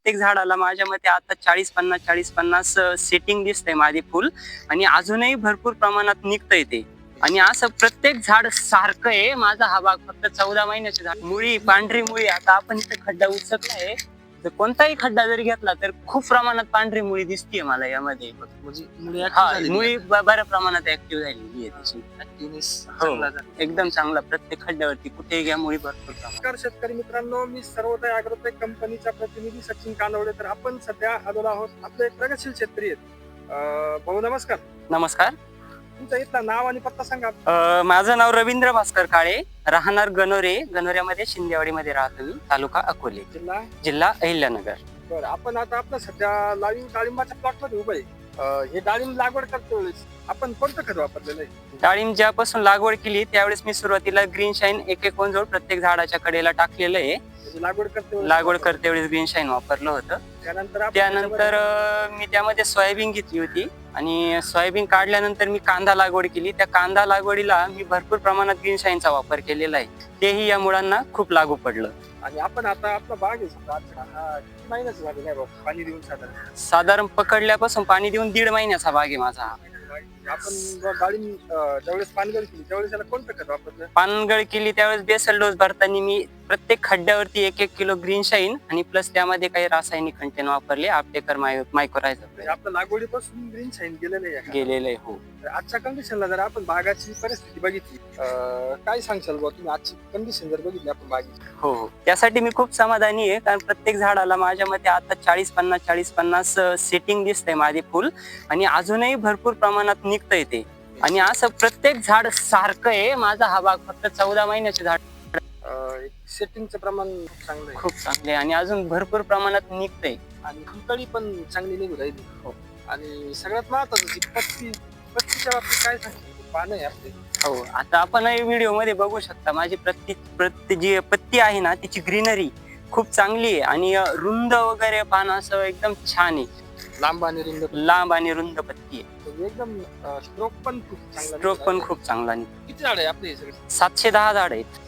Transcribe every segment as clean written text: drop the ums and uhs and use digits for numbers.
प्रत्येक झाडाला माझ्या मते आता 40-50 सेटिंग दिसतंय माझे फुल आणि अजूनही भरपूर प्रमाणात निघतंय ते. आणि असं प्रत्येक झाड सारखं आहे. माझा हा भाग फक्त 14 महिन्याचे झाड. मुळी, पांढरी मुळी. आता आपण इथे खड्डा उचललाय, तर कोणताही खड्डा जरी घेतला तर खूप प्रमाणात पांढरी मुळी दिसतीये मला यामध्ये. म्हणजे मुळी मुळी बऱ्या प्रमाणात ऍक्टिव्ह झालेली आहे त्याची. एकदम चांगला. प्रत्येक खड्ड्यावरती कुठेही घ्या मुळी भरपूर प्रमाणात. नमस्कार शेतकरी मित्रांनो, मी सर्वोदय अॅग्रोटेक कंपनीचा प्रतिनिधी सचिन कानवडे. तर आपण सध्या आलेलो आहोत, आपले एक प्रगतशील शेतकरी आहेत. भाऊ नमस्कार. नमस्कार. तुमचं इथलं नाव आणि पत्ता सांगा. माझं नाव रवींद्र भास्कर काळे, राहणार गणोऱ्यामध्ये शिंदेवाडीमध्ये राहतो मी, तालुका अकोले, जिल्हा अहिल्यानगर. बरं, आपण आता आपलं सध्या लाईव्ह डाळिंबाच्या प्लॉट मध्ये उभं आहे. हे डाळिंब लागवड करतो वेळेस आपण कोणतं खत वापरलेलं आहे? डाळिंब ज्यापासून लागवड केली त्यावेळेस मी सुरुवातीला ग्रीन शाईन एक जोड प्रत्येक झाडाच्या कडेला टाकलेलं आहे. लागवड करते वेळेस ग्रीन शाईन वापरलं होतं. त्यानंतर मी त्यामध्ये सोयाबीन घेतली होती आणि सोयाबीन काढल्यानंतर मी कांदा लागवड केली. त्या कांदा लागवडीला मी भरपूर प्रमाणात ग्रीन शाईनचा वापर केलेला आहे. तेही या मुळांना खूप लागू पडलं. आणि आपण आता आपला बाग आहे महिन्याचं झालेलं आहे, पाणी देऊन साधारण पकडल्यापासून पाणी देऊन 1.5 महिन्याचा बाग आहे माझा. आपण डाळिंब ज्यावेळेस पानगळ केली त्यावेळेस त्याला कोणतं खत वापरलं? पानगळ केली त्यावेळेस बेसल डोस भरताना मी प्रत्येक खड्ड्यावरती 1 किलो ग्रीन शाईन आणि प्लस त्यामध्ये काही रासायनिक कंटेन वापरले. आपटेकर मायक्रोरायझर. आपल्या लागवडीपासून ग्रीन शाईन गेलेलं आहे. हो. आजच्या कंडिशनला जर आपण बागाची परिस्थिती बघितली, काय सांगशाल बा तुम्ही? आजची कंडिशन जर बघितली आपण बागेची. हो, त्यासाठी मी खूप समाधानी आहे, कारण प्रत्येक झाडाला माझ्या मते आता 40-50 सेटिंग दिसतंय माझे फुल आणि अजूनही भरपूर प्रमाणात निघतंय ते. आणि असं प्रत्येक झाड सारखं आहे. माझा हा भाग फक्त 14 महिन्याचे झाड. सेटिंगचं प्रमाण खूप चांगले आणि अजून भरपूर प्रमाणात निघतंय आणि फुलकळी पण चांगली निघू राहिली. हो. आणि सगळ्यात महत्वाचं पत्तीच्या बाबतीत काय सांगतो? पानं आहे आपले. हो, आता आपण व्हिडिओ मध्ये बघू शकता माझी जी पत्ती आहे ना तिची ग्रीनरी खूप चांगली आहे आणि रुंद वगैरे पान असं एकदम छान आहे. लांब आणि रुंद पत्ती आहे. एकदम स्ट्रोक पण खूप चांगला आहे. किती झाड आहे आपले? 710 झाड आहेत.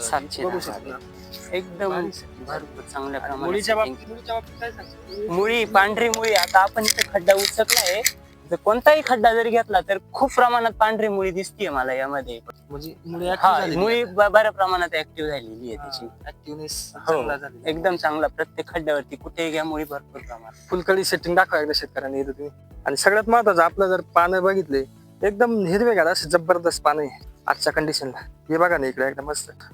710 एकदम भरपूर चांगल्या मुळीच्या प्रमाणात. बाबतीत काय सांगतो? मुळी, पांढरी मुळी. आता आपण इथे खड्डा उचललाय, तर कोणताही खड्डा जरी घेतला तर खूप प्रमाणात पांढरी मुळी दिसतीये मला यामध्ये. म्हणजे मुळी बऱ्या प्रमाणात ऍक्टिव्ह झालेली आहे त्याची. एकदम चांगला. प्रत्येक खड्ड्यावरती कुठेही घ्या मुळी भरपूर प्रमाणात. फुलकळी सेटिंग दाखवा एकदा शेतकऱ्यांनी येतो तुम्ही. आणि सगळ्यात महत्वाचं, आपलं जर पानं बघितले एकदम हिरवेगार असे जबरदस्त पानं आहे आजच्या कंडिशनला. हे बघा ना इकडे एकदम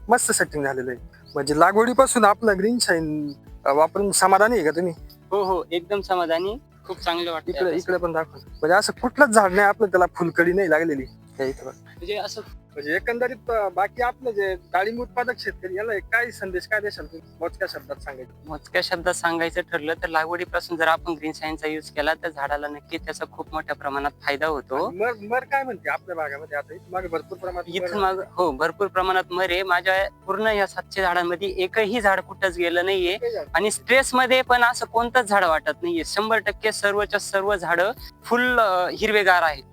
मस्त सेटिंग झालेलं आहे. म्हणजे लागवडीपासून आपलं ग्रीन शाईन वापरून समाधानी आहे का तुम्ही? हो, एकदम समाधानी. खूप चांगलं वाटतं. इकडे पण दाखवा. म्हणजे असं कुठलंच झाड नाही आपलं त्याला फुलकळी नाही लागलेली इथं. म्हणजे असं एकंदरीत बाकी आपलं जे डाळिंब उत्पादक शेतकरी याला काय संदेश, काय देशाल तुम्ही मोजक्या शब्दात सांगायचं ठरलं तर लागवडीपासून जर आपण ग्रीन सायन्सचा युज केला तर झाडाला नक्की त्याचा खूप मोठ्या प्रमाणात फायदा होतो. मर काय म्हणते आपल्या भागामध्ये? आता मागे भरपूर प्रमाणात मर आहे. माझ्या पूर्ण या 700 झाडांमध्ये एकही झाड कुठंच गेलं नाहीये आणि स्ट्रेस मध्ये पण असं कोणतंच झाड वाटत नाहीये. 100% सर्वच्या सर्व झाडं फुल हिरवेगार आहेत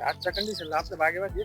आजच्या कंडिशनला आपल्या बागेमध्ये.